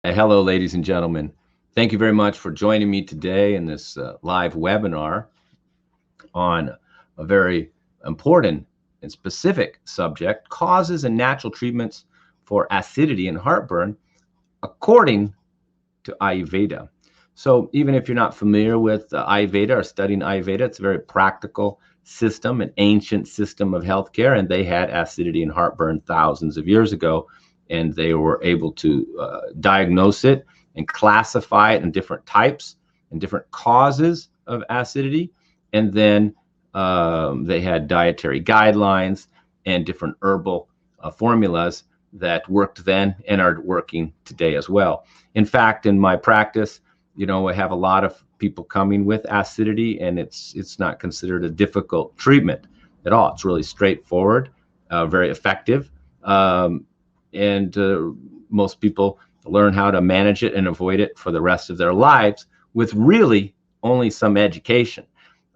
Hello, ladies and gentlemen. Thank you very much for joining me today in this live webinar on a very important and specific subject, causes and natural treatments for acidity and heartburn according to Ayurveda. So even if you're not familiar with Ayurveda or studying Ayurveda, it's a very practical system, an ancient system of healthcare, and they had acidity and heartburn thousands of years ago, and they were able to diagnose it and classify it in different types and different causes of acidity. And then they had dietary guidelines and different herbal formulas that worked then and are working today as well. In fact, in my practice, I have a lot of people coming with acidity, and it's not considered a difficult treatment at all. It's really straightforward, very effective. And most people learn how to manage it and avoid it for the rest of their lives with really only some education.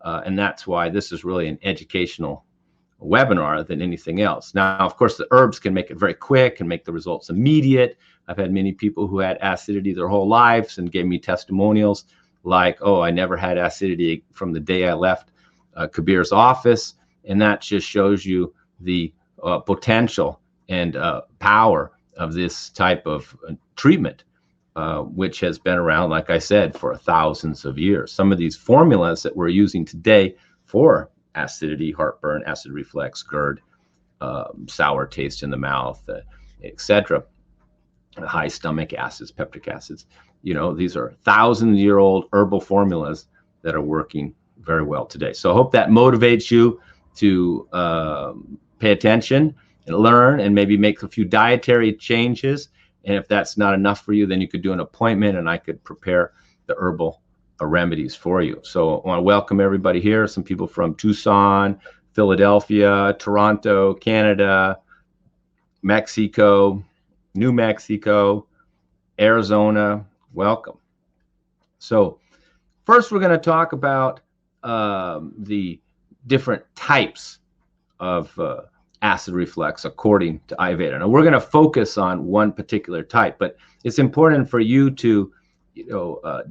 And that's why this is really an educational webinar than anything else. Now, of course, the herbs can make it very quick and make the results immediate. I've had many people who had acidity their whole lives and gave me testimonials like, oh, I never had acidity from the day I left Kabir's office. And that just shows you the potential and power of this type of treatment, which has been around, like I said, for thousands of years. Some of these formulas that we're using today for acidity, heartburn, acid reflux, GERD, sour taste in the mouth, etc., high stomach acids, peptic acids, these are thousand-year-old herbal formulas that are working very well today. So I hope that motivates you to pay attention and learn and maybe make a few dietary changes. And if that's not enough for you, then you could do an appointment and I could prepare the herbal remedies for you. So I want to welcome everybody here. Some people from Tucson, Philadelphia, Toronto, Canada, Mexico, New Mexico, Arizona. Welcome. So first we're going to talk about the different types of acid reflux according to Ayurveda. Now we're going to focus on one particular type, but it's important for you to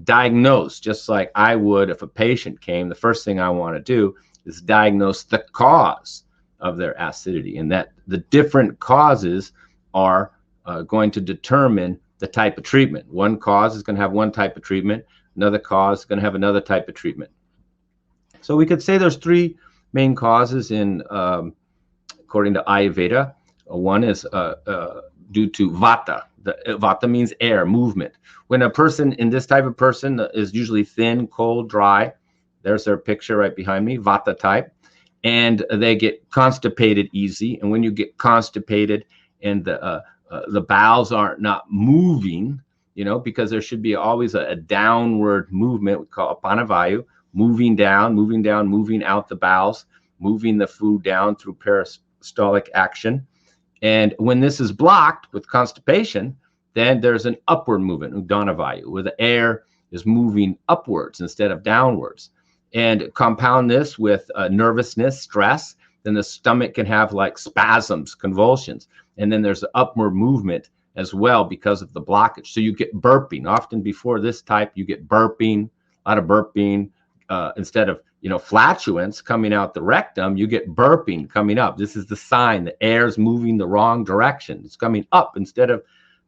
diagnose, just like I would if a patient came. The first thing I want to do is diagnose the cause of their acidity, and that the different causes are going to determine the type of treatment. One cause is going to have one type of treatment, another cause is going to have another type of treatment. So we could say there's three main causes according to Ayurveda. One is due to vata. Vata means air, movement. When a person, in this type of person, is usually thin, cold, dry, there's their picture right behind me, vata type, and they get constipated easy. And when you get constipated and the bowels are not moving, because there should be always a downward movement, we call apanavayu, moving down, moving out the bowels, moving the food down through peristaltic action. And when this is blocked with constipation, then there's an upward movement, uddanavayu, where the air is moving upwards instead of downwards. And compound this with nervousness, stress, then the stomach can have like spasms, convulsions. And then there's the upward movement as well because of the blockage. So you get burping. Often before this type, you get burping, a lot of burping. Instead of flatulence coming out the rectum, you get burping coming up. This is the sign the air's moving the wrong direction. It's coming up instead of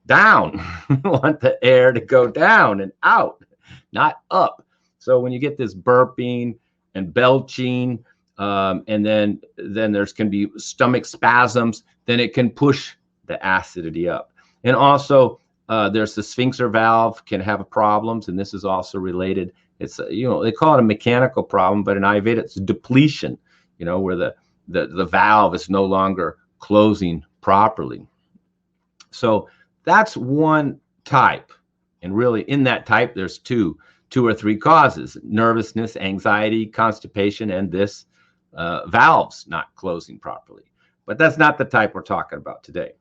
down. You want the air to go down and out, not up. So when you get this burping and belching, and then there's can be stomach spasms, then it can push the acidity up. And also there's the sphincter valve can have problems, and this is also related. It's they call it a mechanical problem, but in Ayurveda it's a depletion, where the valve is no longer closing properly. So that's one type, and really in that type there's two or three causes: nervousness, anxiety, constipation, and this valves not closing properly. But that's not the type we're talking about today.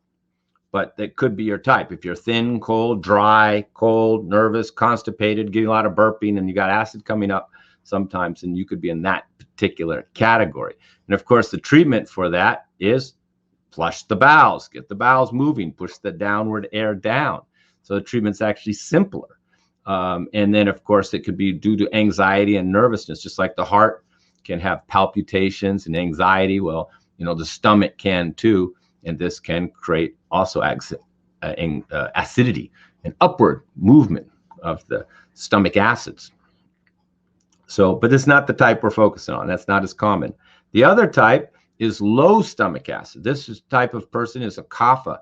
But that could be your type. If you're thin, cold, dry, cold, nervous, constipated, getting a lot of burping, and you got acid coming up sometimes, and you could be in that particular category. And of course, the treatment for that is flush the bowels, get the bowels moving, push the downward air down. So the treatment's actually simpler. And then, of course, it could be due to anxiety and nervousness, just like the heart can have palpitations and anxiety. Well, the stomach can too. And this can create also acidity and upward movement of the stomach acids. So, but it's not the type we're focusing on. That's not as common. The other type is low stomach acid. This type of person is a kapha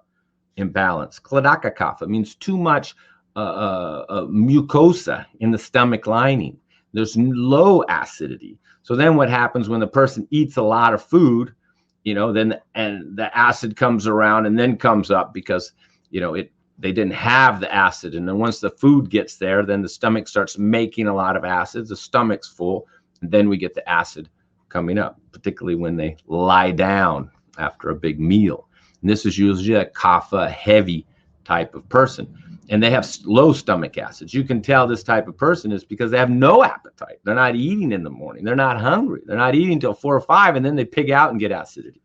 imbalance. Kladaka kapha means too much mucosa in the stomach lining. There's low acidity. So then what happens when the person eats a lot of food, then and the acid comes around and then comes up because, they didn't have the acid. And then once the food gets there, then the stomach starts making a lot of acid. The stomach's full. And then we get the acid coming up, particularly when they lie down after a big meal. And this is usually a kapha heavy type of person. And they have low stomach acids. You can tell this type of person is because they have no appetite. They're not eating in the morning. They're not hungry. They're not eating until 4 or 5, and then they pig out and get acidity.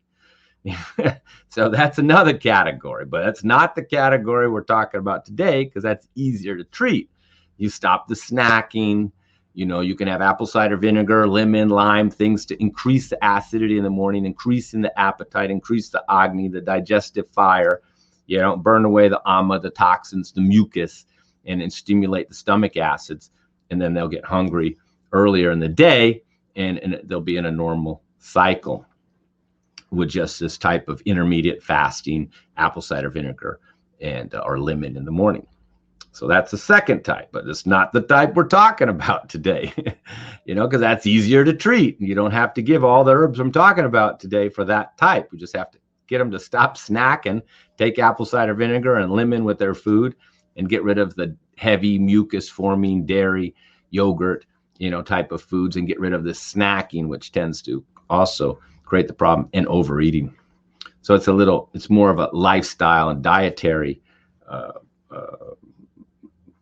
So that's another category, but that's not the category we're talking about today, because that's easier to treat. You stop the snacking. You can have apple cider vinegar, lemon, lime, things to increase the acidity in the morning, increasing the appetite, increase the agni, the digestive fire, burn away the ama, the toxins, the mucus, and stimulate the stomach acids. And then they'll get hungry earlier in the day, and they'll be in a normal cycle with just this type of intermediate fasting, apple cider vinegar, and or lemon in the morning. So that's the second type, but it's not the type we're talking about today, because that's easier to treat. You don't have to give all the herbs I'm talking about today for that type. We just have to get them to stop snacking, take apple cider vinegar and lemon with their food, and get rid of the heavy mucus forming dairy, yogurt, type of foods, and get rid of the snacking, which tends to also create the problem, and overeating. So it's more of a lifestyle and dietary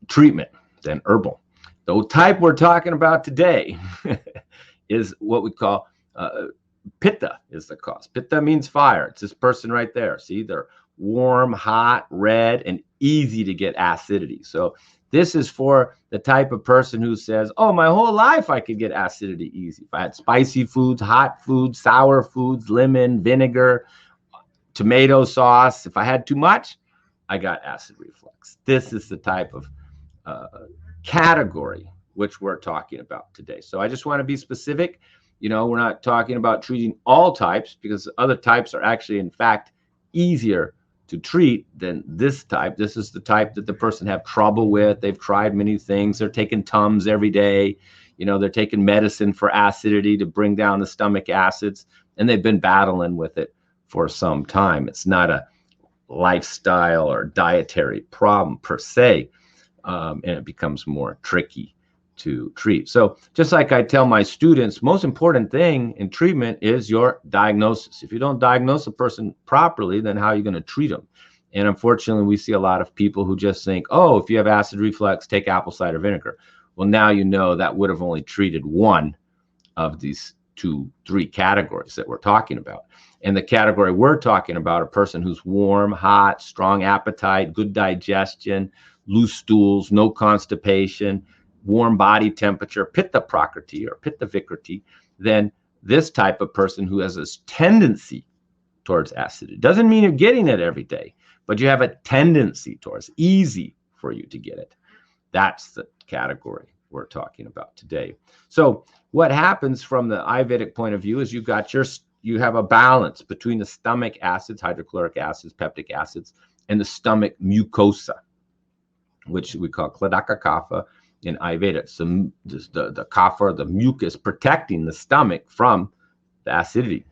treatment than herbal. The type we're talking about today is what we call Pitta is the cause. Pitta means fire. It's this person right there. See, they're warm, hot, red, and easy to get acidity. So this is for the type of person who says, oh, my whole life I could get acidity easy. If I had spicy foods, hot foods, sour foods, lemon, vinegar, tomato sauce, if I had too much, I got acid reflux. This is the type of category which we're talking about today. So I just want to be specific. We're not talking about treating all types, because other types are actually, in fact, easier to treat than this type. This is the type that the person have trouble with. They've tried many things. They're taking Tums every day. They're taking medicine for acidity to bring down the stomach acids, and they've been battling with it for some time. It's not a lifestyle or dietary problem per se, and it becomes more tricky to treat. So just like I tell my students, most important thing in treatment is your diagnosis. If you don't diagnose a person properly, then how are you going to treat them? And unfortunately, we see a lot of people who just think, oh, if you have acid reflux, take apple cider vinegar. Well, now that would have only treated one of these 2-3 categories that we're talking about. And the category we're talking about, a person who's warm, hot, strong appetite, good digestion, loose stools, no constipation, warm body temperature, pitta prakriti or pitta vikriti, then this type of person who has this tendency towards acidity. Doesn't mean you're getting it every day, but you have a tendency towards easy for you to get it. That's the category we're talking about today. So what happens from the Ayurvedic point of view is you have a balance between the stomach acids, hydrochloric acids, peptic acids, and the stomach mucosa, which we call kladaka kapha in Ayurveda. So the kapha, the mucus, protecting the stomach from the acidity.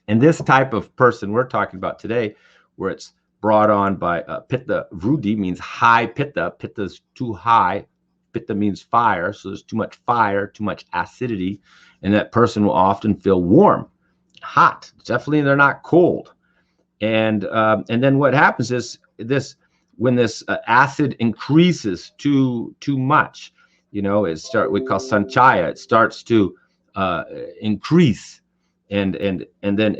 And this type of person we're talking about today, where it's brought on by pitta vriddhi, means high pitta. Pitta is too high. Pitta means fire. So there's too much fire, too much acidity. And that person will often feel warm, hot. Definitely they're not cold. And then what happens is when this acid increases too much, we call sanchaya. It starts to increase and then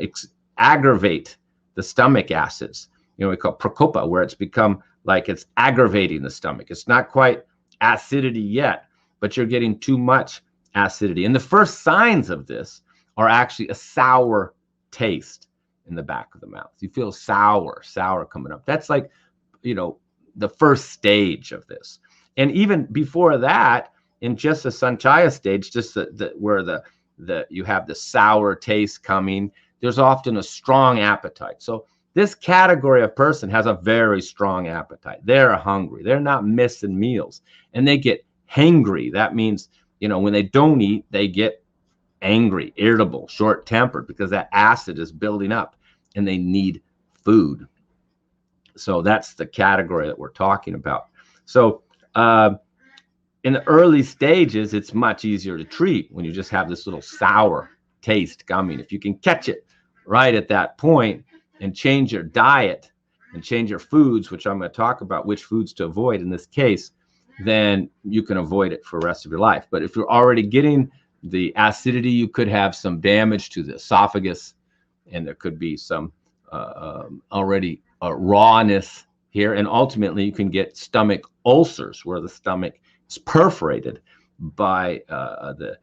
aggravate the stomach acids. We call prakopa, where it's become like it's aggravating the stomach. It's not quite acidity yet, but you're getting too much acidity. And the first signs of this are actually a sour taste in the back of the mouth. You feel sour coming up. That's like, the first stage of this. And even before that, in just the sanchaya stage, just where you have the sour taste coming, there's often a strong appetite. So this category of person has a very strong appetite. They're hungry. They're not missing meals, and they get hangry. That means, when they don't eat, they get angry, irritable, short-tempered, because that acid is building up and they need food. So that's the category that we're talking about. So in the early stages, it's much easier to treat when you just have this little sour taste coming. If you can catch it right at that point and change your diet and change your foods, which I'm going to talk about which foods to avoid in this case, then you can avoid it for the rest of your life. But if you're already getting the acidity, you could have some damage to the esophagus, and there could be some already rawness here. And ultimately, you can get stomach ulcers where the stomach is perforated by the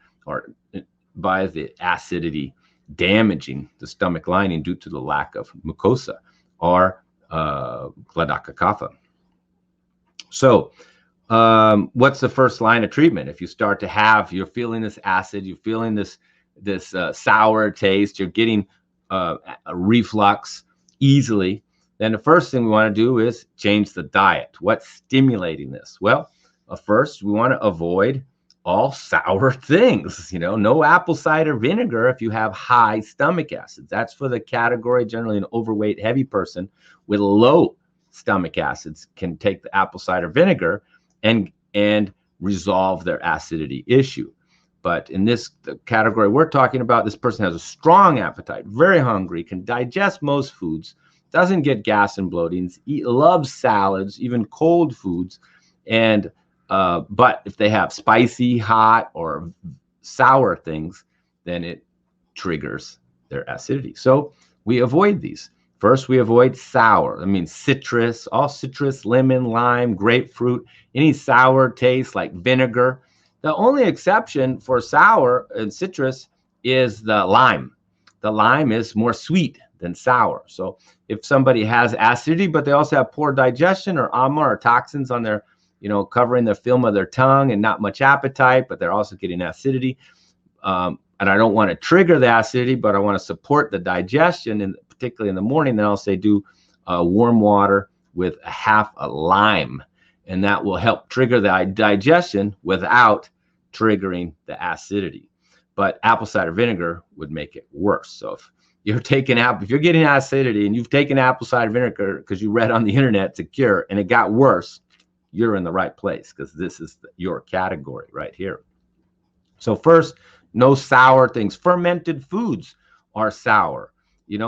acidity damaging the stomach lining due to the lack of mucosa or Gladaka kapha. So what's the first line of treatment? If you start to you're feeling this acid, you're feeling this sour taste, you're getting a reflux easily, then the first thing we want to do is change the diet. What's stimulating this? Well, first we want to avoid all sour things. No apple cider vinegar if you have high stomach acid. That's for the category generally an overweight, heavy person with low stomach acids can take the apple cider vinegar and resolve their acidity issue. But in the category we're talking about, this person has a strong appetite, very hungry, can digest most foods, doesn't get gas and bloatings, loves salads, even cold foods, and but if they have spicy, hot, or sour things, then it triggers their acidity. So we avoid these. First, we avoid sour. I mean, citrus, all citrus, lemon, lime, grapefruit, any sour taste like vinegar. The only exception for sour and citrus is the lime. The lime is more sweet than sour. So if somebody has acidity, but they also have poor digestion or ama or toxins on their, covering the film of their tongue and not much appetite, but they're also getting acidity. And I don't want to trigger the acidity, but I want to support the digestion, and particularly in the morning, then I'll say do warm water with half a lime. And that will help trigger the digestion without triggering the acidity. But apple cider vinegar would make it worse. So if you're getting acidity and you've taken apple cider vinegar because you read on the internet to cure and it got worse, you're in the right place, because this is your category right here. So first, no sour things. Fermented foods are sour.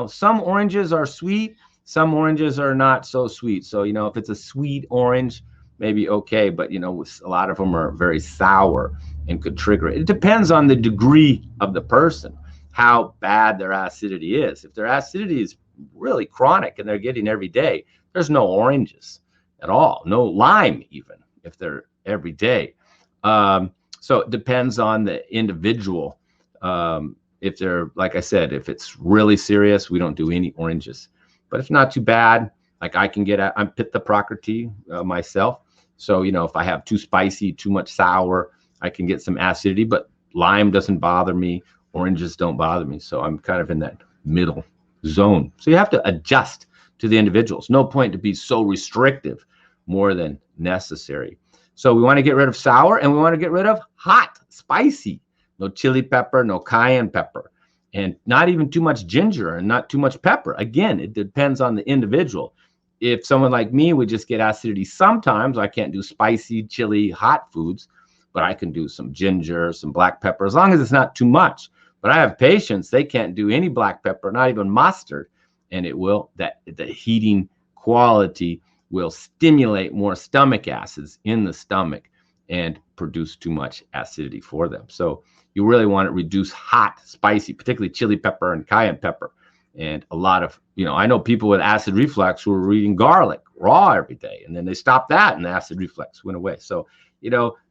Some oranges are sweet, some oranges are not so sweet. So, if it's a sweet orange, maybe okay, but a lot of them are very sour and could trigger it. It depends on the degree of the person, how bad their acidity is. If their acidity is really chronic and they're getting every day, there's no oranges at all, no lime even if they're every day. So it depends on the individual. If they're, like I said, if it's really serious, we don't do any oranges. But if not too bad, like I'm Pitta Prakriti myself. So, if I have too spicy, too much sour, I can get some acidity, but lime doesn't bother me. Oranges don't bother me. So I'm kind of in that middle zone. So you have to adjust to the individuals. No point to be so restrictive more than necessary. So we want to get rid of sour, and we want to get rid of hot, spicy. No chili pepper, no cayenne pepper, and not even too much ginger and not too much pepper. Again, it depends on the individual. If someone like me would just get acidity sometimes, I can't do spicy, chili, hot foods, but I can do some ginger, some black pepper, as long as it's not too much. But I have patients, they can't do any black pepper, not even mustard, and the heating quality will stimulate more stomach acids in the stomach and produce too much acidity for them. So you really want to reduce hot, spicy, particularly chili pepper and cayenne pepper. And a lot of, I know people with acid reflux who were eating garlic raw every day, and then they stopped that and the acid reflux went away. So,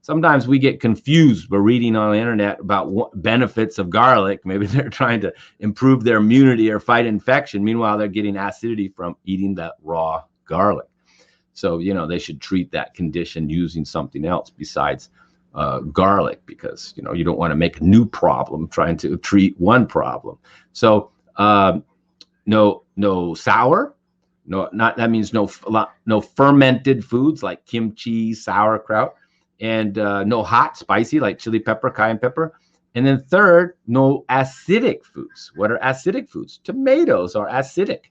sometimes we get confused. We're reading on the internet about benefits of garlic. Maybe they're trying to improve their immunity or fight infection. Meanwhile, they're getting acidity from eating that raw garlic. So, they should treat that condition using something else besides garlic, because, you don't want to make a new problem trying to treat one problem. So, no sour, that means no fermented foods like kimchi, sauerkraut, and no hot, spicy like chili pepper, cayenne pepper. And then third, no acidic foods. What are acidic foods? Tomatoes are acidic.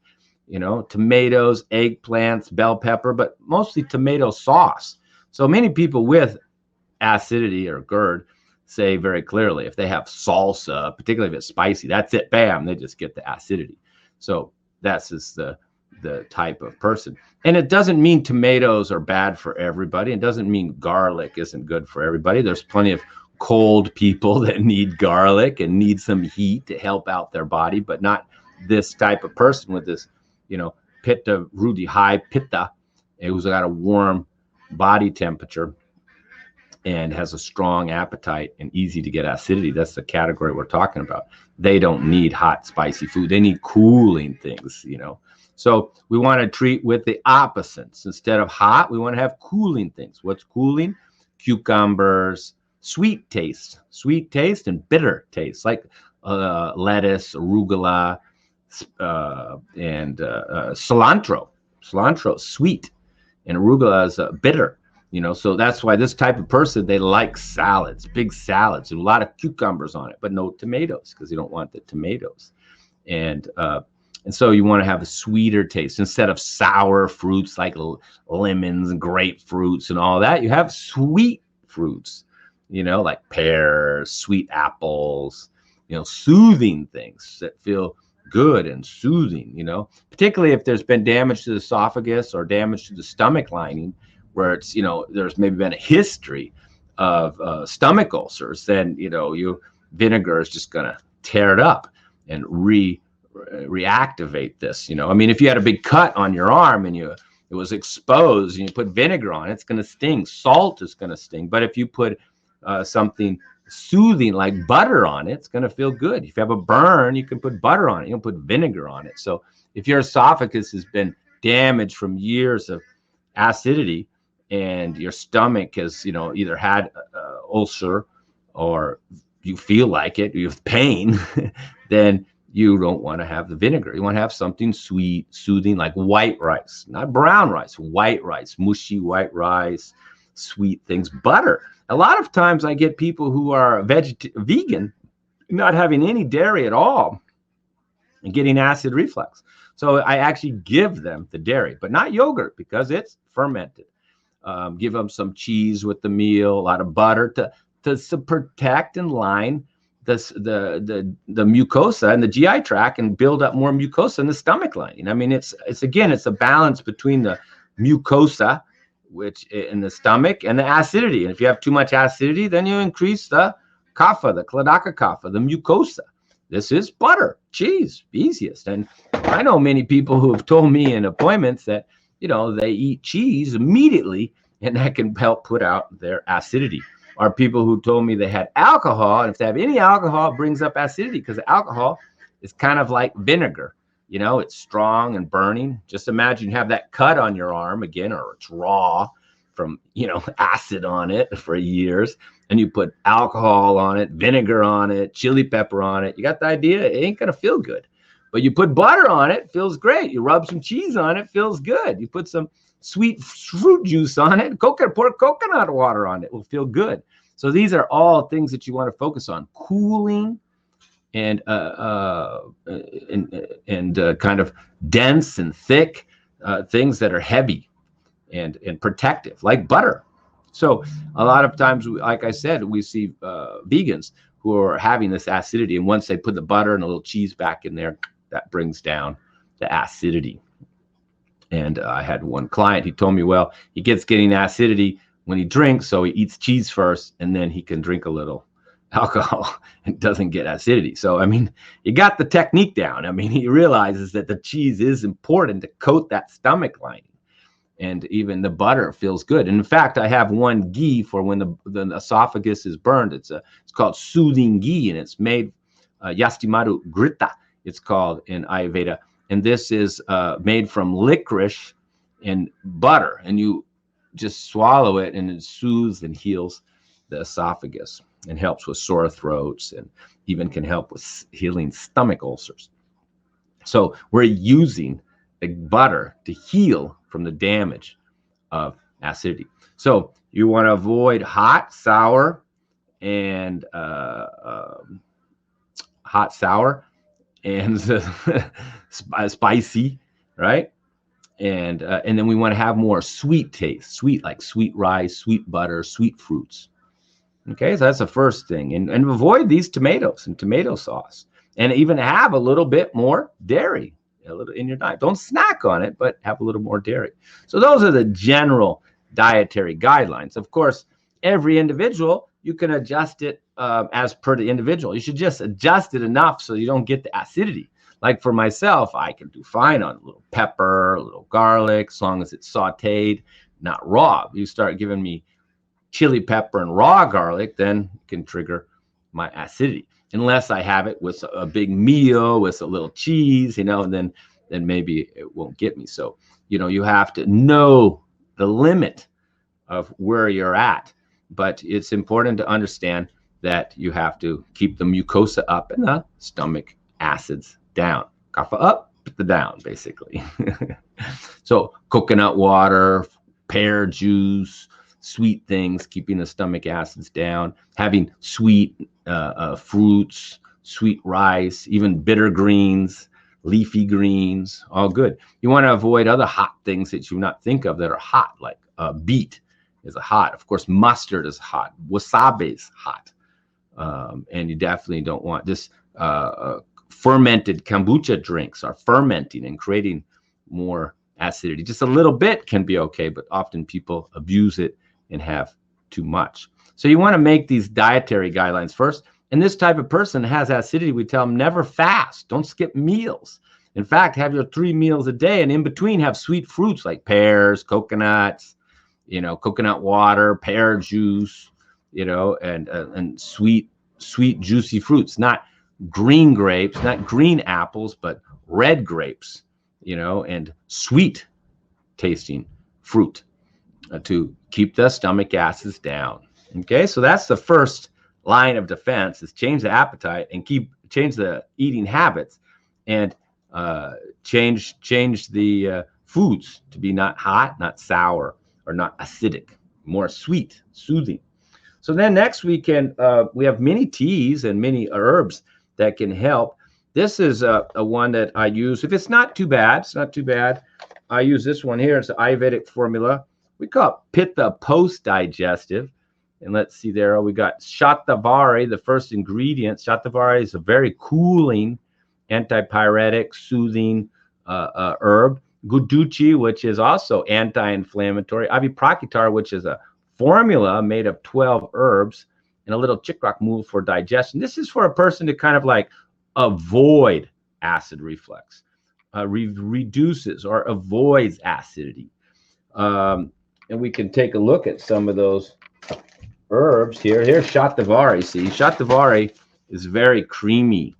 Tomatoes, eggplants, bell pepper, but mostly tomato sauce. So many people with acidity or GERD say very clearly, if they have salsa, particularly if it's spicy, that's it, bam, they just get the acidity. So that's just the type of person. And it doesn't mean tomatoes are bad for everybody. It doesn't mean garlic isn't good for everybody. There's plenty of cold people that need garlic and need some heat to help out their body, but not this type of person with this, pitta, vriddhi, high pitta, who's got a warm body temperature and has a strong appetite and easy to get acidity. That's the category we're talking about. They don't need hot, spicy food. They need cooling things, So we want to treat with the opposites. Instead of hot, we want to have cooling things. What's cooling? Cucumbers, sweet taste and bitter taste, like lettuce, arugula, and cilantro. Cilantro is sweet, and arugula is bitter. So that's why this type of person, they like salads, big salads, and a lot of cucumbers on it, but no tomatoes, because you don't want the tomatoes. And so you want to have a sweeter taste. Instead of sour fruits like lemons and grapefruits and all that, you have sweet fruits, like pears, sweet apples, soothing things that feel good and soothing, particularly if there's been damage to the esophagus or damage to the stomach lining, where it's, there's maybe been a history of stomach ulcers, then, vinegar is just going to tear it up and reactivate this. If you had a big cut on your arm and it was exposed and you put vinegar on it, it's going to sting. Salt is going to sting. But if you put something soothing like butter on it, it's going to feel good. If you have a burn, you can put butter on it. You can put vinegar on it. So if your esophagus has been damaged from years of acidity, and your stomach has, either had ulcer or you feel like it, you have pain, then you don't want to have the vinegar. You want to have something sweet, soothing, like white rice, not brown rice, white rice, mushy white rice, sweet things, butter. A lot of times I get people who are vegan, not having any dairy at all, and getting acid reflux. So I actually give them the dairy, but not yogurt, because it's fermented. Give them some cheese with the meal, a lot of butter to protect and line the mucosa and the GI tract and build up more mucosa in the stomach lining. It's a balance between the mucosa, which in the stomach, and the acidity. And if you have too much acidity, then you increase the kapha, the kladaka kapha, the mucosa. This is butter, cheese, easiest. And I know many people who have told me in appointments that, they eat cheese immediately, and that can help put out their acidity. Or people who told me they had alcohol, and if they have any alcohol, it brings up acidity, because alcohol is kind of like vinegar. It's strong and burning. Just imagine you have that cut on your arm again, or it's raw from, acid on it for years, and you put alcohol on it, vinegar on it, chili pepper on it. You got the idea? It ain't going to feel good. But you put butter on it, feels great. You rub some cheese on it, feels good. You put some sweet fruit juice on it, pour coconut water on it, will feel good. So these are all things that you want to focus on: cooling and kind of dense and thick things that are heavy and protective, like butter. So a lot of times, like I said, we see vegans who are having this acidity, and once they put the butter and a little cheese back in there, that brings down the acidity. And I had one client, he told me, well, he gets getting acidity when he drinks, so he eats cheese first, and then he can drink a little alcohol and doesn't get acidity. So, I mean, you got the technique down. I mean, he realizes that the cheese is important to coat that stomach lining. And even the butter feels good. And in fact, I have one ghee for when the esophagus is burned. It's called soothing ghee, and it's made yastimaru gritta, it's called in Ayurveda. And this is made from licorice and butter. And you just swallow it, and it soothes and heals the esophagus and helps with sore throats, and even can help with healing stomach ulcers. So we're using the butter to heal from the damage of acidity. So you want to avoid hot, sour, and spicy, right? And then we want to have more sweet taste, sweet like sweet rice, sweet butter, sweet fruits. Okay, so that's the first thing. And avoid these tomatoes and tomato sauce, and even have a little bit more dairy a little in your diet. Don't snack on it, but have a little more dairy. So those are the general dietary guidelines. Of course, every individual, you can adjust it as per the individual. You should just adjust it enough so you don't get the acidity. Like for myself, I can do fine on a little pepper, a little garlic, as long as it's sauteed, not raw. You start giving me chili pepper and raw garlic, then it can trigger my acidity. Unless I have it with a big meal with a little cheese, and then maybe it won't get me. So, you have to know the limit of where you're at. But it's important to understand that you have to keep the mucosa up and the stomach acids down. Kapha up, pitta down, basically. So coconut water, pear juice, sweet things, keeping the stomach acids down, having sweet fruits, sweet rice, even bitter greens, leafy greens, all good. You want to avoid other hot things that you not think of that are hot, like beet is hot. Of course, mustard is hot. Wasabi is hot. And you definitely don't want this. Fermented kombucha drinks are fermenting and creating more acidity. Just a little bit can be okay, but often people abuse it and have too much. So you want to make these dietary guidelines first. And this type of person has acidity. We tell them never fast. Don't skip meals. In fact, have your 3 meals a day, and in between have sweet fruits like pears, coconuts, coconut water, pear juice, and sweet juicy fruits, not green grapes, not green apples, but red grapes, and sweet tasting fruit to keep the stomach acids down. Okay, so that's the first line of defense, is change the appetite and change the eating habits, and change the foods to be not hot, not sour, or not acidic, more sweet, soothing. So then next we have many teas and many herbs that can help. This is a one that I use. If it's not too bad, I use this one here. It's the Ayurvedic formula. We call it Pitta post-digestive. And let's see there, we got shatavari, the first ingredient. Shatavari is a very cooling, antipyretic, soothing herb. Guduchi, which is also anti-inflammatory. Aviprakitar, which is a formula made of 12 herbs, and a little chikrak mule for digestion. This is for a person to kind of like avoid acid reflux, reduces or avoids acidity. And we can take a look at some of those herbs here. Here's shatavari. See, shatavari is very creamy.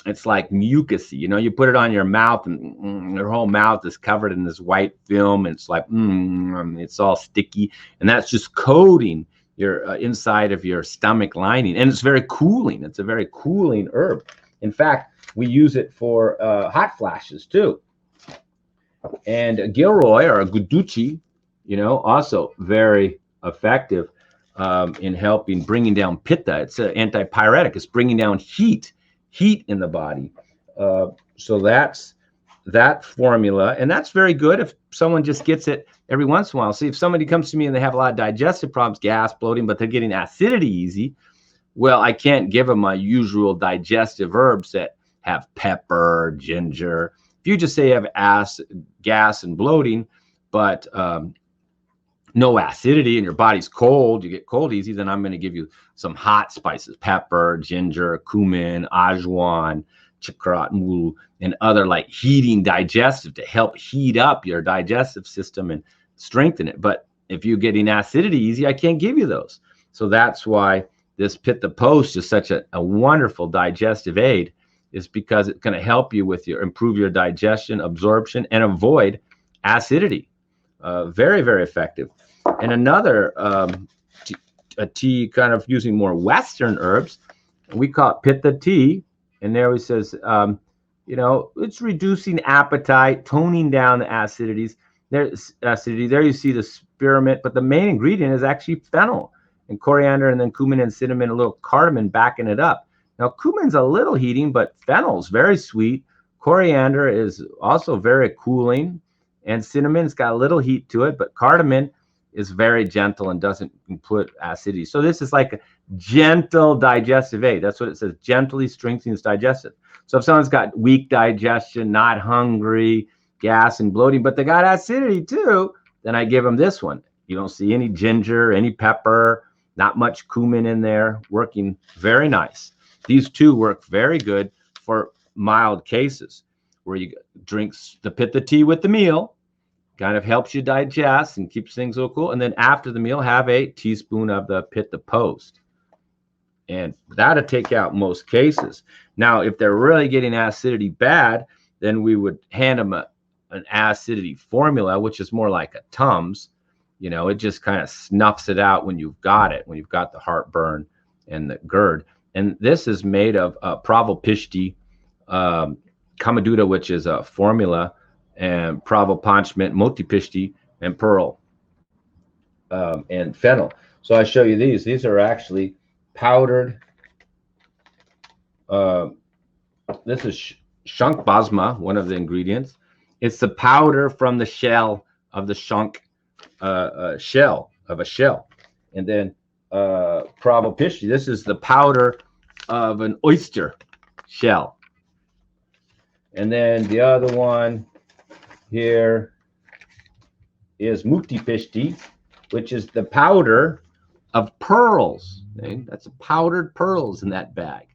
It's like mucusy. You put it on your mouth, and your whole mouth is covered in this white film, and it's like, it's all sticky. And that's just coating your inside of your stomach lining. And it's very cooling. It's a very cooling herb. In fact, we use it for hot flashes too. And Gilroy, or Guduchi, also very effective in helping bringing down pitta. It's an antipyretic. It's bringing down heat in the body. So that's that formula, and that's very good if someone just gets it every once in a while. See, if somebody comes to me and they have a lot of digestive problems, gas, bloating, but they're getting acidity easy, well, I can't give them my usual digestive herbs that have pepper, ginger. If you just say you have acid, gas and bloating, but no acidity and your body's cold, you get cold easy, then I'm going to give you some hot spices, pepper, ginger, cumin, ajwain, chakrat mulu, and other like heating digestive to help heat up your digestive system and strengthen it. But if you're getting acidity easy, I can't give you those. So that's why this Pitta Post is such a wonderful digestive aid, is because it's going to help you with improve your digestion, absorption, and avoid acidity. Very, very effective. And another a tea kind of using more Western herbs, we call it Pitta tea. And there it says, it's reducing appetite, toning down the acidity. There you see the spearmint, but the main ingredient is actually fennel and coriander, and then cumin and cinnamon, a little cardamom backing it up. Now, cumin's a little heating, but fennel's very sweet. Coriander is also very cooling, and cinnamon's got a little heat to it, but cardamom is very gentle and doesn't put acidity. So this is like a gentle digestive aid. That's what it says, gently strengthens digestive. So if someone's got weak digestion, not hungry, gas and bloating, but they got acidity too, then I give them this one. You don't see any ginger, any pepper, not much cumin in there, working very nice. These two work very good for mild cases where you drink the Pitta tea with the meal, kind of helps you digest and keeps things so cool. And then after the meal, have a teaspoon of the Pitta Post. And that'll take out most cases. Now, if they're really getting acidity bad, then we would hand them an acidity formula, which is more like a Tums. It just kind of snuffs it out when you've got it, when you've got the heartburn and the GERD. And this is made of provoked, kamaduta, which is a formula, and pravopanchment, motipishti, and pearl, and fennel. So I show you these. These are actually powdered. This is shunk basma, one of the ingredients. It's the powder from the shell of the shunk shell of a shell. And then pravopishti, this is the powder of an oyster shell. And then the other one here is mutipishti, which is the powder of pearls. Okay? That's powdered pearls in that bag.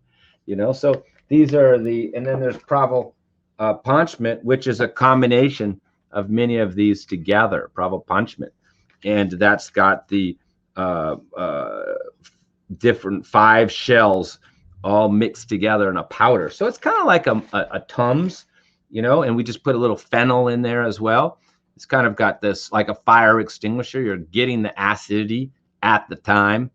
So these are and then there's pravopanchment, which is a combination of many of these together, pravopanchment. And that's got the different 5 shells all mixed together in a powder. So it's kind of like a Tums, and we just put a little fennel in there as well. It's kind of got this like a fire extinguisher. You're getting the acidity at the time,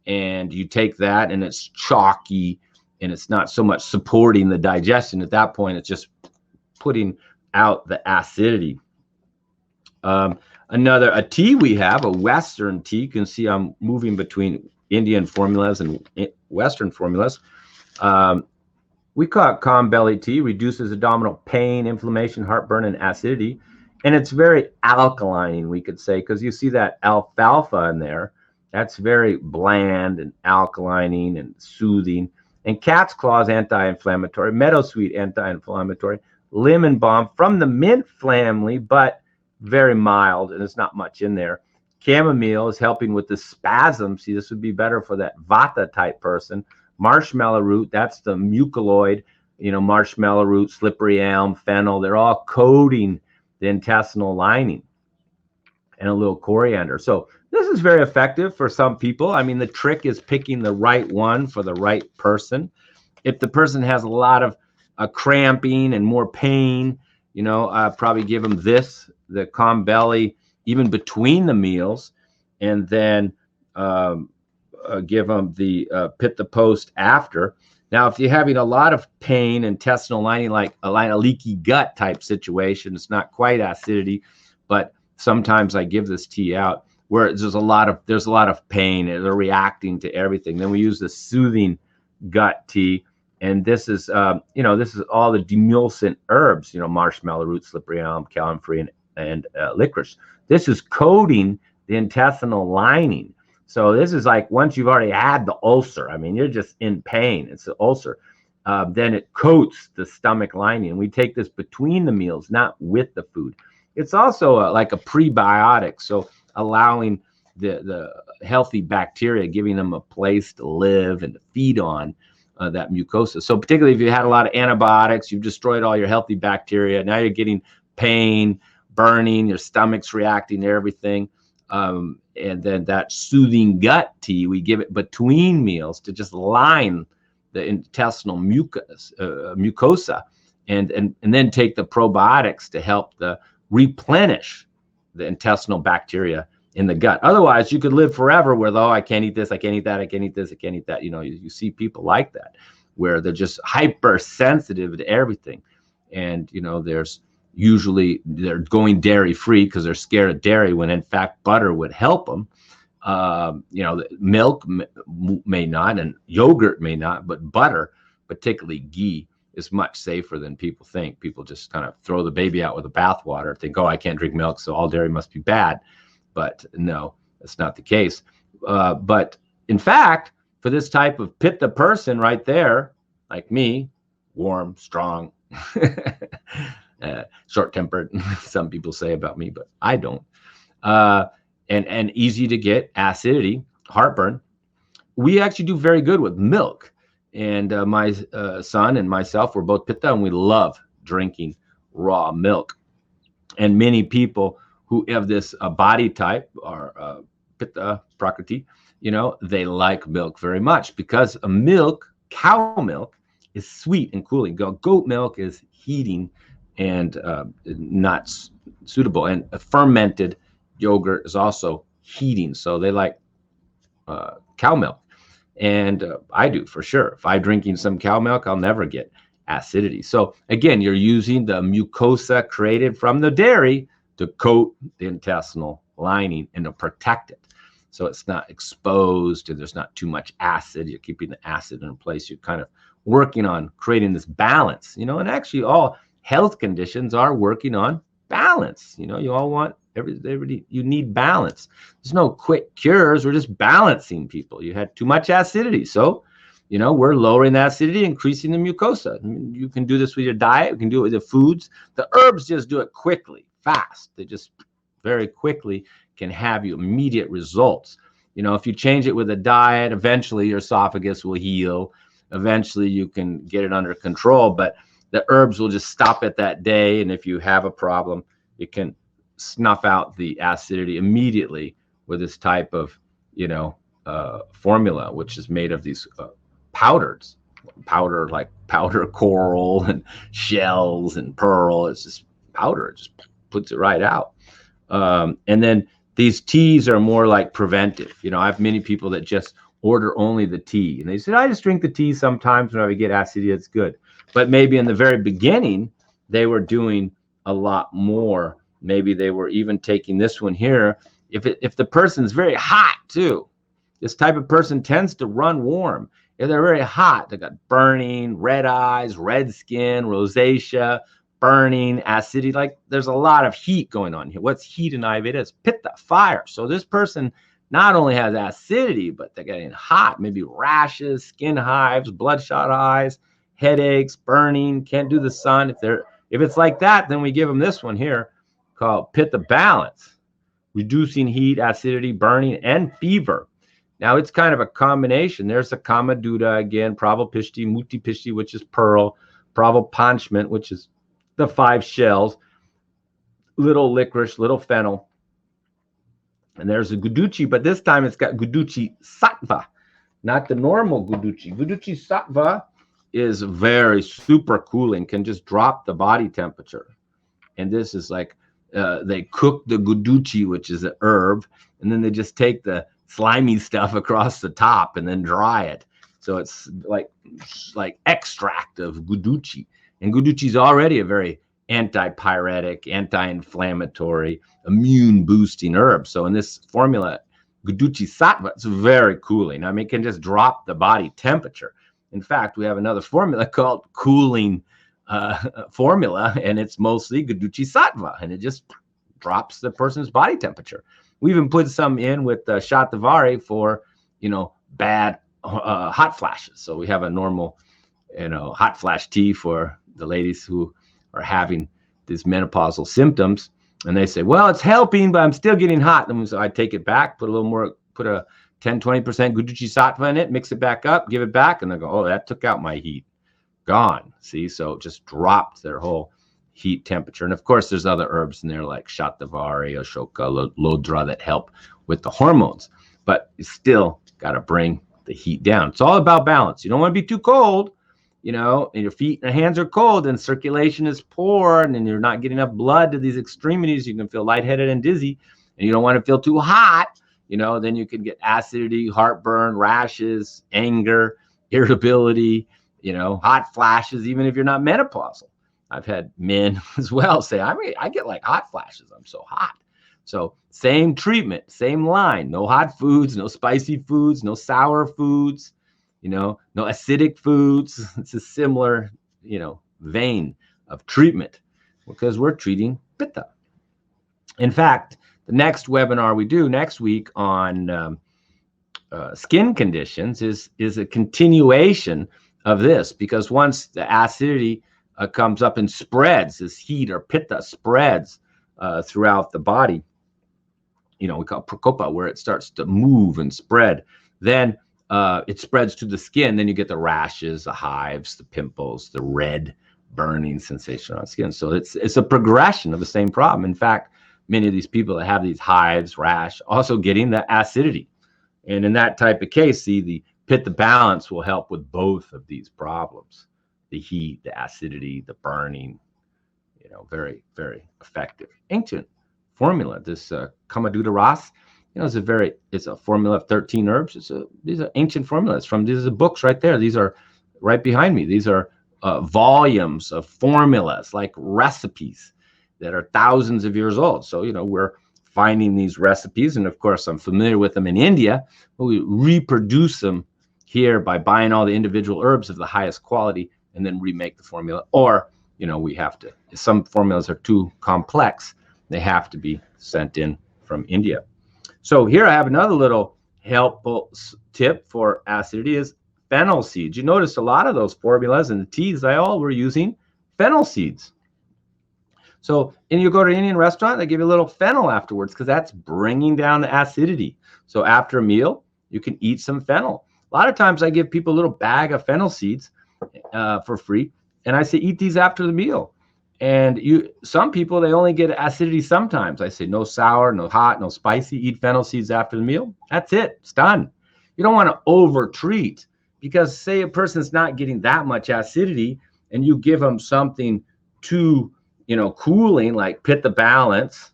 and you take that and it's chalky, and it's not so much supporting the digestion at that point. It's just putting out the acidity. A tea we have, a Western tea. You can see I'm moving between Indian formulas and Western formulas. We call it calm belly tea, reduces abdominal pain, inflammation, heartburn, and acidity. And it's very alkaline, we could say, because you see that alfalfa in there. That's very bland and alkalining and soothing. And cat's claw is anti-inflammatory, meadowsweet anti-inflammatory, lemon balm from the mint family, but very mild, and there's not much in there. Chamomile is helping with the spasm. See, this would be better for that vata type person. Marshmallow root, that's the mucoid, marshmallow root, slippery elm, fennel. They're all coating the intestinal lining, and a little coriander. So this is very effective for some people. I mean, the trick is picking the right one for the right person. If the person has a lot of cramping and more pain, I'd probably give them the calm belly, even between the meals, and then give them the Pitta Post after. Now, if you're having a lot of pain, intestinal lining, like a leaky gut type situation, it's not quite acidity, but sometimes I give this tea out where there's a lot of pain and they're reacting to everything. Then we use the soothing gut tea, and this is this is all the demulcent herbs, marshmallow root, slippery elm, calomel and licorice. This is coating the intestinal lining. So this is like once you've already had the ulcer, I mean, you're just in pain. It's the ulcer. Then it coats the stomach lining. We take this between the meals, not with the food. It's also like a prebiotic. So allowing the healthy bacteria, giving them a place to live and to feed on that mucosa. So particularly if you had a lot of antibiotics, you've destroyed all your healthy bacteria. Now you're getting pain, burning, your stomach's reacting to everything. And then that soothing gut tea, we give it between meals to just line the intestinal mucosa, and then take the probiotics to help replenish the intestinal bacteria in the gut. Otherwise, you could live forever with, oh, I can't eat this, I can't eat that, I can't eat this, I can't eat that. You see people like that, where they're just hypersensitive to everything. And, there's usually they're going dairy free because they're scared of dairy, when in fact butter would help them. Milk may not, and yogurt may not, but butter, particularly ghee, is much safer than people think. People just kind of throw the baby out with the bathwater, think, oh, I can't drink milk, so all dairy must be bad. But no, that's not the case. But in fact, for this type of pitta person right there, like me, warm, strong, short-tempered, some people say about me, but I don't. And easy to get acidity, heartburn, we actually do very good with milk. And my son and myself, we're both pitta, and we love drinking raw milk. And many people who have this body type, or pitta, prakriti, they like milk very much, because cow milk, is sweet and cooling. Goat milk is heating and not suitable. And a fermented yogurt is also heating, so they like cow milk. And I do, for sure. If I'm drinking some cow milk, I'll never get acidity. So again, you're using the mucosa created from the dairy to coat the intestinal lining and to protect it, so it's not exposed and there's not too much acid. You're keeping the acid in place. You're kind of working on creating this balance, and actually all health conditions are working on balance. You all want everybody, you need balance. There's no quick cures. We're just balancing people. You had too much acidity, so we're lowering the acidity, increasing the mucosa. You can do this with your diet. You can do it with the foods. The herbs just do it quickly, fast. They just very quickly can have you immediate results. If you change it with a diet, eventually your esophagus will heal. Eventually you can get it under control, but the herbs will just stop it that day. And if you have a problem, it can snuff out the acidity immediately with this type of, formula, which is made of these powder, like powder coral and shells and pearl. It's just powder. It just puts it right out. And then these teas are more like preventive. I have many people that just order only the tea, and they said, I just drink the tea sometimes when I get acidity. It's good. But maybe in the very beginning, they were doing a lot more. Maybe they were even taking this one here. If the person's very hot too, this type of person tends to run warm. If they're very hot, they got burning, red eyes, red skin, rosacea, burning, acidity. Like there's a lot of heat going on here. What's heat in Ayurveda? It's pitta, fire. So this person not only has acidity, but they're getting hot, maybe rashes, skin hives, bloodshot eyes, headaches, burning, can't do the sun. If it's like that, then we give them this one here called Pitta Balance, reducing heat, acidity, burning, and fever. Now it's kind of a combination. There's a Kamaduta again, Pravapishti, Mutipishti, which is pearl, Pravopanchment, which is the 5 shells, little licorice, little fennel. And there's a Guduchi, but this time it's got Guduchi Sattva, not the normal Guduchi. Guduchi Sattva is very super cooling, can just drop the body temperature. And this is like, they cook the Guduchi, which is an herb, and then they just take the slimy stuff across the top and then dry it. So it's like extract of Guduchi. And Guduchi is already a very antipyretic, anti-inflammatory, immune boosting herb. So in this formula, Guduchi Sattva, it's very cooling. I mean, it can just drop the body temperature. In fact, we have another formula called cooling formula, and it's mostly Guduchi Sattva, and it just drops the person's body temperature. We even put some in with Shatavari for, bad hot flashes. So we have a normal, hot flash tea for the ladies who are having these menopausal symptoms. And they say, well, it's helping, but I'm still getting hot. And so I take it back, put a little more, put a 10, 20% Guduchi Sattva in it, mix it back up, give it back. And they go, oh, that took out my heat. Gone. See, so it just dropped their whole heat temperature. And of course, there's other herbs in there like Shatavari, Ashoka, Lodra that help with the hormones. But you still got to bring the heat down. It's all about balance. You don't want to be too cold, and your feet and hands are cold and circulation is poor and then you're not getting enough blood to these extremities. You can feel lightheaded and dizzy, and you don't want to feel too hot. Then you can get acidity, heartburn, rashes, anger, irritability, hot flashes, even if you're not menopausal. I've had men as well say, I get like hot flashes. I'm so hot. So same treatment, same line, no hot foods, no spicy foods, no sour foods, no acidic foods. It's a similar, vein of treatment because we're treating Pitta. In fact, the next webinar we do next week on skin conditions is a continuation of this, because once the acidity comes up and spreads, this heat or Pitta spreads throughout the body, we call it prakopa, where it starts to move and spread. Then it spreads to the skin. Then you get the rashes, the hives, the pimples, the red burning sensation on skin. So it's a progression of the same problem. In fact, many of these people that have these hives, rash, also getting the acidity. And in that type of case, see, the Pitta balance will help with both of these problems: the heat, the acidity, the burning. Very, very effective. Ancient formula. This Kamaduta Ras, it's a formula of 13 herbs. These are ancient formulas these are books right there. These are right behind me. These are volumes of formulas, like recipes that are thousands of years old. So, we're finding these recipes. And of course, I'm familiar with them in India, but we reproduce them here by buying all the individual herbs of the highest quality and then remake the formula. Or, we have to, some formulas are too complex. They have to be sent in from India. So here I have another little helpful tip for acidity is fennel seeds. You notice a lot of those formulas and the teas, they all were using fennel seeds. So, and you go to an Indian restaurant, they give you a little fennel afterwards because that's bringing down the acidity. So after a meal, you can eat some fennel. A lot of times I give people a little bag of fennel seeds for free. And I say, eat these after the meal. And some people, they only get acidity sometimes. I say, no sour, no hot, no spicy. Eat fennel seeds after the meal. That's it. It's done. You don't want to over-treat, because say a person's not getting that much acidity and you give them something too, cooling, like Pitta balance,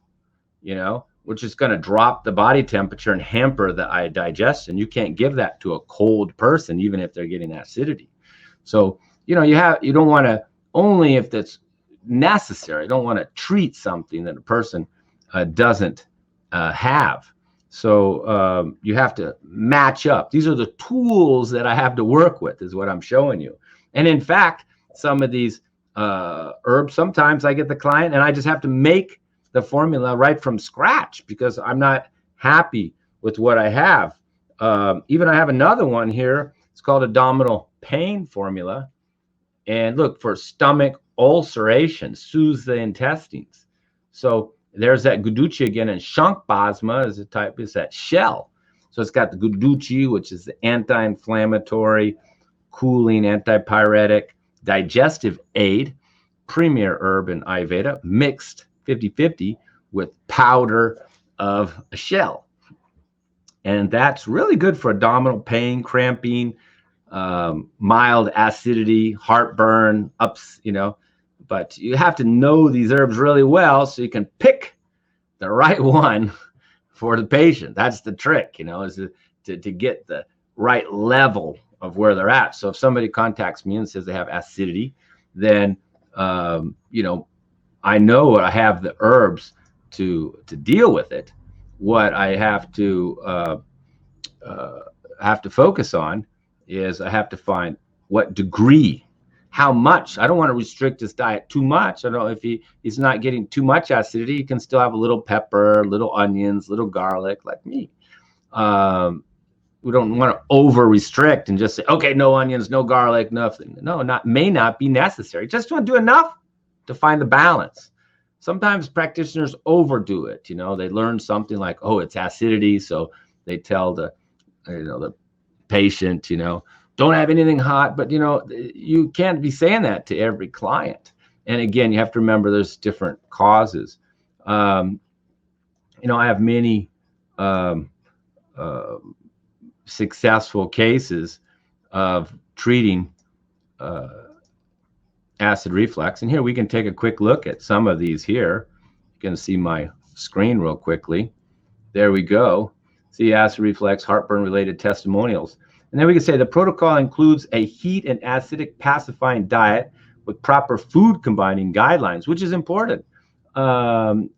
which is going to drop the body temperature and hamper the digestion. You can't give that to a cold person, even if they're getting acidity. So, you don't want to, only if that's necessary. You don't want to treat something that a person doesn't have. So you have to match up. These are the tools that I have to work with, is what I'm showing you. And in fact, some of these herbs, sometimes I get the client and I just have to make the formula right from scratch because I'm not happy with what I have. Even I have another one here. It's called Abdominal Pain Formula. And look, for stomach ulceration, soothes the intestines. So there's that Guduchi again, and Shank Basma is a type, is that shell. So it's got the Guduchi, which is the anti-inflammatory, cooling, antipyretic, digestive aid, premier herb in Ayurveda, mixed 50-50 with powder of a shell. And that's really good for abdominal pain, cramping, mild acidity, heartburn, ups, but you have to know these herbs really well so you can pick the right one for the patient. That's the trick, is to get the right level of where they're at. So if somebody contacts me and says they have acidity, then, I know I have the herbs to deal with it. What I have to focus on is I have to find what degree, how much. I don't want to restrict his diet too much. I don't know if he's not getting too much acidity, he can still have a little pepper, little onions, little garlic, like me. We don't want to over restrict and just say, okay, no onions, no garlic, nothing. No, may not be necessary. Just want to do enough to find the balance. Sometimes practitioners overdo it. They learn something like, oh, it's acidity, so they tell the patient, don't have anything hot. But you can't be saying that to every client. And again, you have to remember there's different causes. I have many successful cases of treating acid reflux. And here we can take a quick look at some of these here. You can see my screen real quickly. There we go. See acid reflux, heartburn related testimonials. And then we can say the protocol includes a heat and acidic pacifying diet with proper food combining guidelines, which is important. And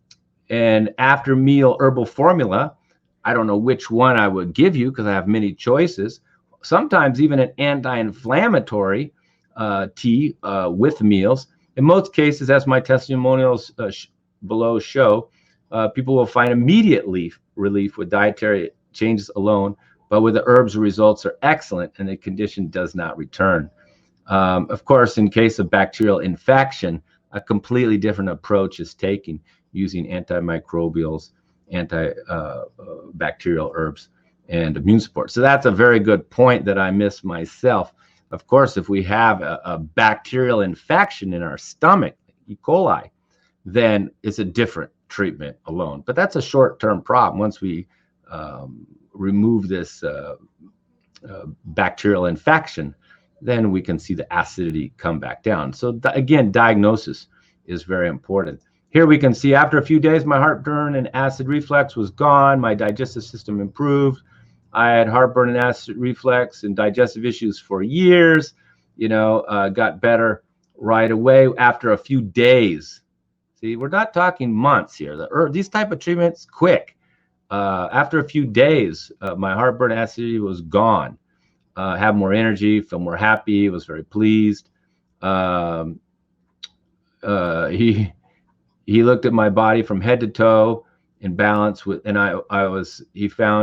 after meal herbal formula, I don't know which one I would give you because I have many choices. Sometimes even an anti-inflammatory tea with meals. In most cases, as my testimonials below show, people will find immediate relief with dietary changes alone, but with the herbs, the results are excellent and the condition does not return. Of course, in case of bacterial infection, a completely different approach is taken using antimicrobials, antibacterial herbs, and immune support. So that's a very good point that I missed myself. Of course, if we have a bacterial infection in our stomach, E. coli, then it's a different treatment alone. But that's a short-term problem. Once we remove this bacterial infection, then we can see the acidity come back down. So again, diagnosis is very important. Here we can see after a few days, my heartburn and acid reflux was gone. My digestive system improved. I had heartburn and acid reflux and digestive issues for years, got better right away after a few days. See, we're not talking months here. These type of treatments, quick. After a few days, my heartburn and acidity was gone. Have more energy, feel more happy, was very pleased. He looked at my body from head to toe in balance with, and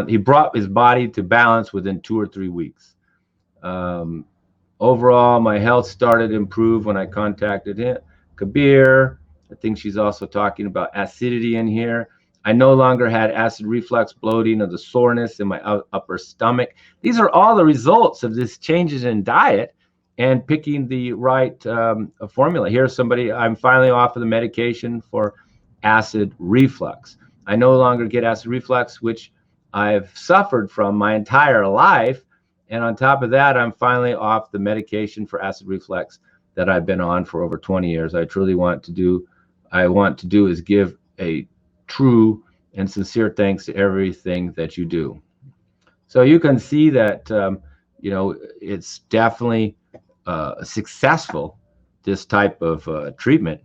he brought his body to balance within 2 or 3 weeks. Overall, my health started to improve when I contacted him. Kabir, I think she's also talking about acidity in here. I no longer had acid reflux, bloating, or the soreness in my upper stomach. These are all the results of this changes in diet and picking the right formula. Here's somebody, I'm finally off of the medication for acid reflux. I no longer get acid reflux, which I've suffered from my entire life. And on top of that, I'm finally off the medication for acid reflux that I've been on for over 20 years. I want to do is give a true and sincere thanks to everything that you do. So you can see that, it's definitely successful, this type of treatment,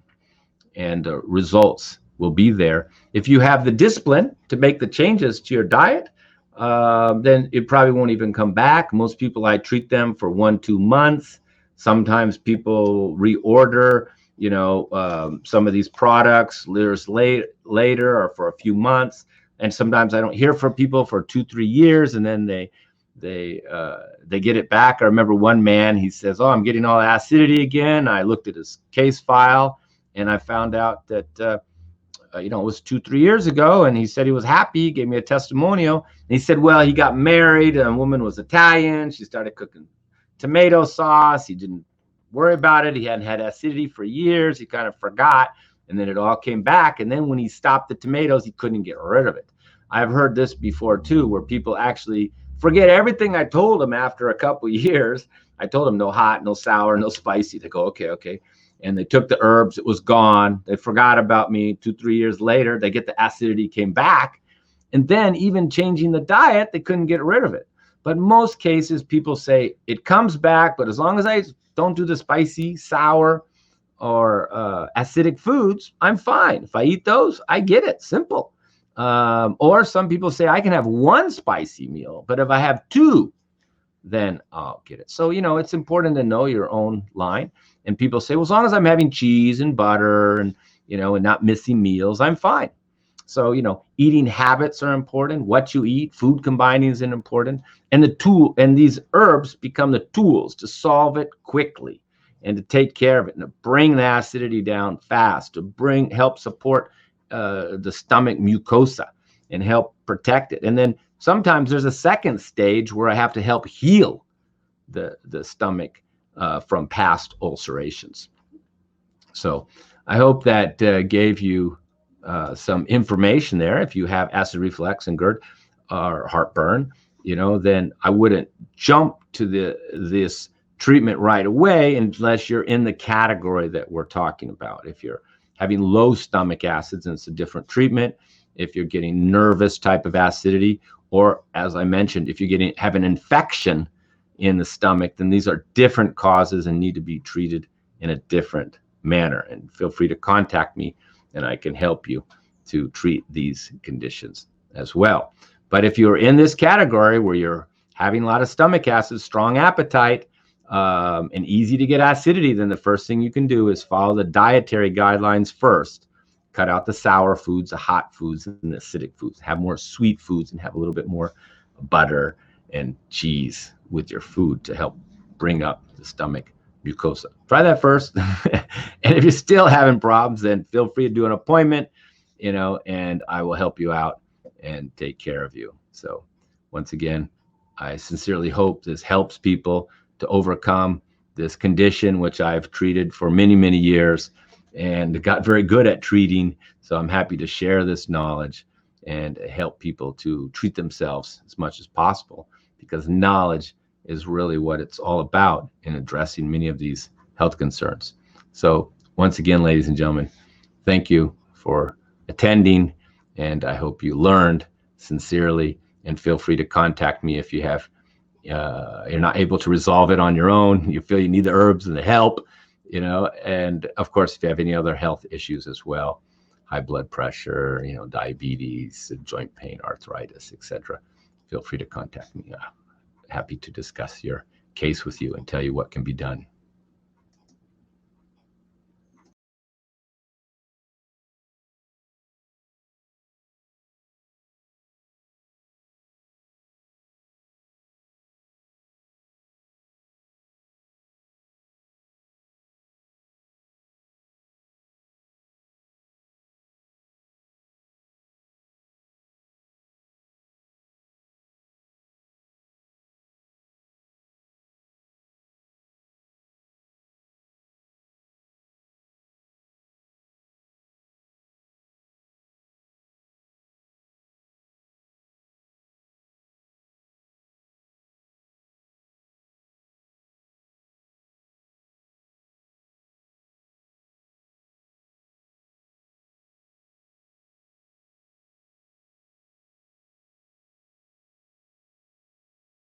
and results will be there. If you have the discipline to make the changes to your diet, then it probably won't even come back. Most people, I treat them for 1-2 months. Sometimes people reorder, some of these products years later or for a few months. And sometimes I don't hear from people for 2-3 years, and then they get it back. I remember one man, he says, "Oh, I'm getting all acidity again." I looked at his case file and I found out that it was 2-3 years ago, and he said he was happy. He gave me a testimonial. And he said, well, he got married, and a woman was Italian. She started cooking tomato sauce. He didn't worry about it. He hadn't had acidity for years. He kind of forgot, and then it all came back. And then when he stopped the tomatoes, he couldn't get rid of it. I've heard this before too, where people actually forget everything I told them after a couple of years. I told them no hot, no sour, no spicy. They go, okay. And they took the herbs, it was gone. They forgot about me. 2-3 years later, they get the acidity came back. And then even changing the diet, they couldn't get rid of it. But most cases, people say it comes back, but as long as I don't do the spicy, sour, or acidic foods, I'm fine. If I eat those, I get it, simple. Or some people say I can have 1 spicy meal, but if I have 2, then I'll get it. So, it's important to know your own line. And people say, well, as long as I'm having cheese and butter and, and not missing meals, I'm fine. So, eating habits are important. What you eat, food combining is important. And these herbs become the tools to solve it quickly. and to take care of it and to bring the acidity down fast, to help support the stomach mucosa and help protect it. And then sometimes there's a second stage where I have to help heal the stomach from past ulcerations. So I hope that gave you some information there. If you have acid reflux and GERD or heartburn, then I wouldn't jump to this treatment right away unless you're in the category that we're talking about. If you're having low stomach acids, and it's a different treatment. If you're getting nervous type of acidity, or as I mentioned, if you have an infection in the stomach, then these are different causes and need to be treated in a different manner. And feel free to contact me and I can help you to treat these conditions as well. But if you're in this category where you're having a lot of stomach acids, strong appetite, and easy to get acidity, then the first thing you can do is follow the dietary guidelines first. Cut out the sour foods, the hot foods, and the acidic foods. Have more sweet foods and have a little bit more butter and cheese with your food to help bring up the stomach mucosa. Try that first. And if you're still having problems, then feel free to do an appointment, and I will help you out and take care of you. So once again, I sincerely hope this helps people to overcome this condition, which I've treated for many, many years and got very good at treating. So I'm happy to share this knowledge and help people to treat themselves as much as possible, because knowledge is really what it's all about in addressing many of these health concerns. So once again, ladies and gentlemen, thank you for attending, and I hope you learned sincerely, and feel free to contact me if you have you're not able to resolve it on your own, you feel you need the herbs and the help, and of course, if you have any other health issues as well, high blood pressure, diabetes, joint pain, arthritis, etc., feel free to contact me. Happy to discuss your case with you and tell you what can be done.